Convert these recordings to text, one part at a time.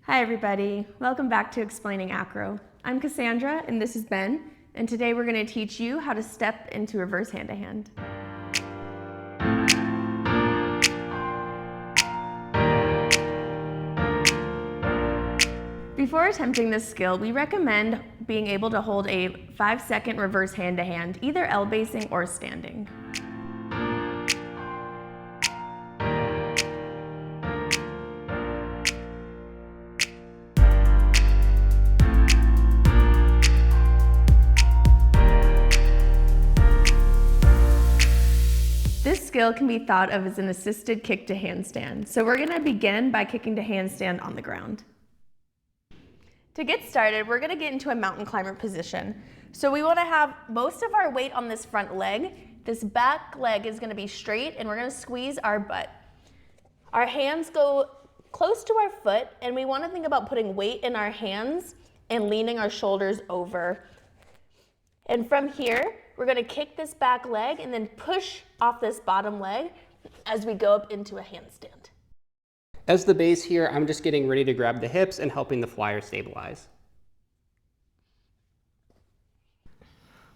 Hi everybody, welcome back to Explaining Acro. I'm Cassandra and this is Ben, and today we're going to teach you how to step into reverse hand-to-hand. Before attempting this skill, we recommend being able to hold a 5-second reverse hand-to-hand, either L-basing or standing. This skill can be thought of as an assisted kick to handstand. So we're going to begin by kicking to handstand on the ground. To get started, we're going to get into a mountain climber position. So we want to have most of our weight on this front leg. This back leg is going to be straight and we're going to squeeze our butt. Our hands go close to our foot and we want to think about putting weight in our hands and leaning our shoulders over. And from here, we're going to kick this back leg and then push off this bottom leg as we go up into a handstand. As the base here, I'm just getting ready to grab the hips and helping the flyer stabilize.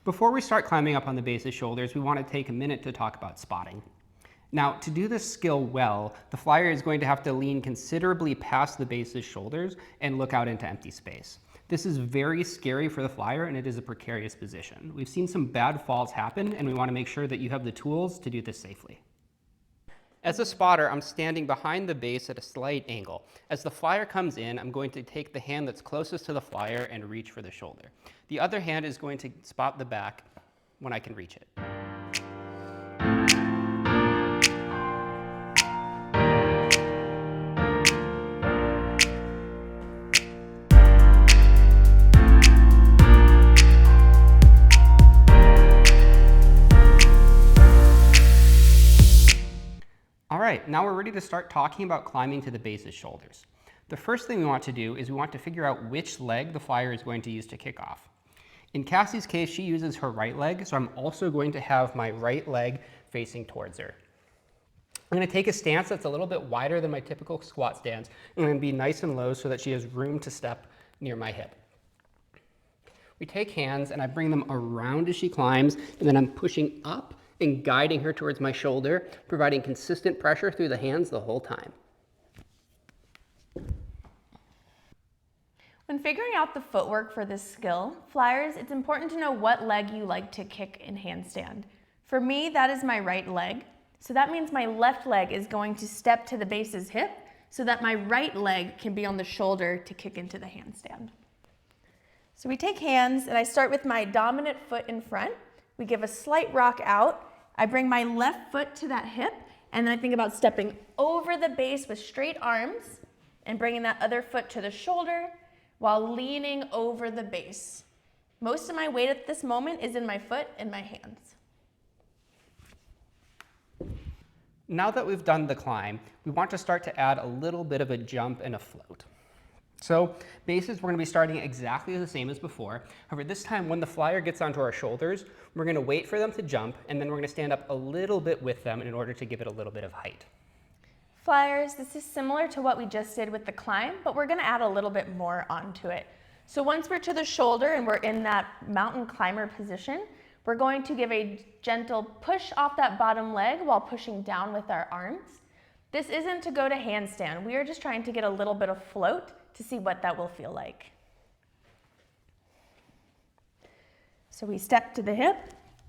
Before we start climbing up on the base's shoulders, we want to take a minute to talk about spotting. Now, to do this skill well, the flyer is going to have to lean considerably past the base's shoulders and look out into empty space. This is very scary for the flyer and it is a precarious position. We've seen some bad falls happen and we want to make sure that you have the tools to do this safely. As a spotter, I'm standing behind the base at a slight angle. As the flyer comes in, I'm going to take the hand that's closest to the flyer and reach for the shoulder. The other hand is going to spot the back when I can reach it. All right, now we're ready to start talking about climbing to the base's shoulders. The first thing we want to do is we want to figure out which leg the flyer is going to use to kick off. In Cassie's case, she uses her right leg, so I'm also going to have my right leg facing towards her. I'm going to take a stance that's a little bit wider than my typical squat stance. I'm going to be nice and low so that she has room to step near my hip. We take hands and I bring them around as she climbs, and then I'm pushing up and guiding her towards my shoulder, providing consistent pressure through the hands the whole time. When figuring out the footwork for this skill, flyers, it's important to know what leg you like to kick in handstand. For me, that is my right leg. So that means my left leg is going to step to the base's hip so that my right leg can be on the shoulder to kick into the handstand. So we take hands and I start with my dominant foot in front. We give a slight rock out. I bring my left foot to that hip, and then I think about stepping over the base with straight arms and bringing that other foot to the shoulder while leaning over the base. Most of my weight at this moment is in my foot and my hands. Now that we've done the climb, we want to start to add a little bit of a jump and a float. So bases, we're going to be starting exactly the same as before. However, this time when the flyer gets onto our shoulders, we're going to wait for them to jump, and then we're going to stand up a little bit with them in order to give it a little bit of height. Flyers, this is similar to what we just did with the climb, but we're going to add a little bit more onto it. So once we're to the shoulder and we're in that mountain climber position, we're going to give a gentle push off that bottom leg while pushing down with our arms. This isn't to go to handstand. We are just trying to get a little bit of float to see what that will feel like. So we step to the hip,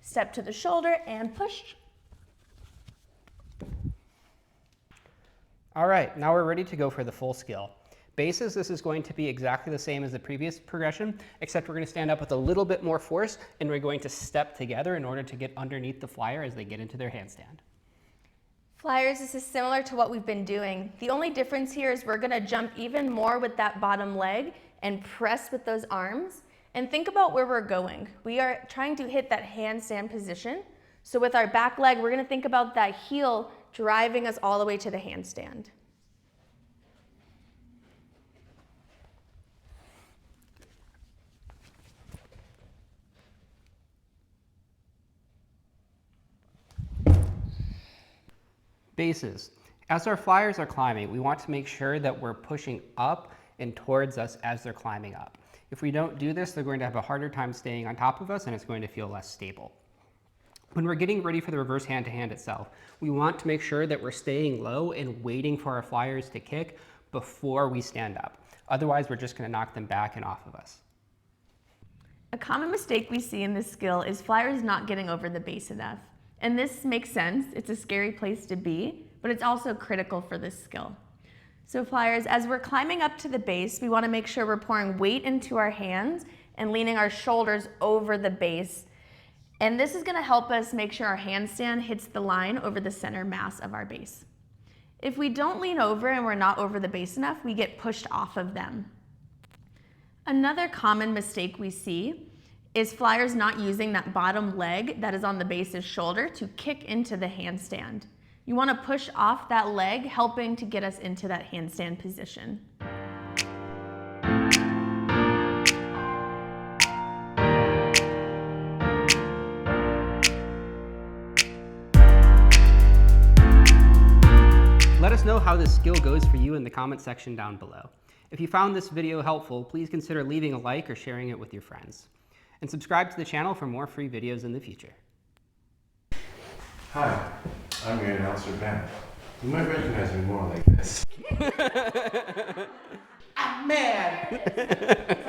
step to the shoulder, and push. All right, now we're ready to go for the full skill. Bases, this is going to be exactly the same as the previous progression, except we're going to stand up with a little bit more force, and we're going to step together in order to get underneath the flyer as they get into their handstand. Flyers, this is similar to what we've been doing. The only difference here is we're going to jump even more with that bottom leg and press with those arms. And think about where we're going. We are trying to hit that handstand position. So with our back leg, we're going to think about that heel driving us all the way to the handstand. Bases. As our flyers are climbing, we want to make sure that we're pushing up and towards us as they're climbing up. If we don't do this, they're going to have a harder time staying on top of us, and it's going to feel less stable. When we're getting ready for the reverse hand-to-hand itself, we want to make sure that we're staying low and waiting for our flyers to kick before we stand up. Otherwise, we're just going to knock them back and off of us. A common mistake we see in this skill is flyers not getting over the base enough. And this makes sense. It's a scary place to be, but it's also critical for this skill. So flyers, as we're climbing up to the base, we want to make sure we're pouring weight into our hands and leaning our shoulders over the base. And this is going to help us make sure our handstand hits the line over the center mass of our base. If we don't lean over and we're not over the base enough, we get pushed off of them. Another common mistake we see is flyers not using that bottom leg that is on the base's shoulder to kick into the handstand. You want to push off that leg, helping to get us into that handstand position. Let us know how this skill goes for you in the comment section down below. If you found this video helpful, please consider leaving a like or sharing it with your friends. And subscribe to the channel for more free videos in the future. Hi, I'm your announcer, Ben. You might recognize me more like this. I'm mad!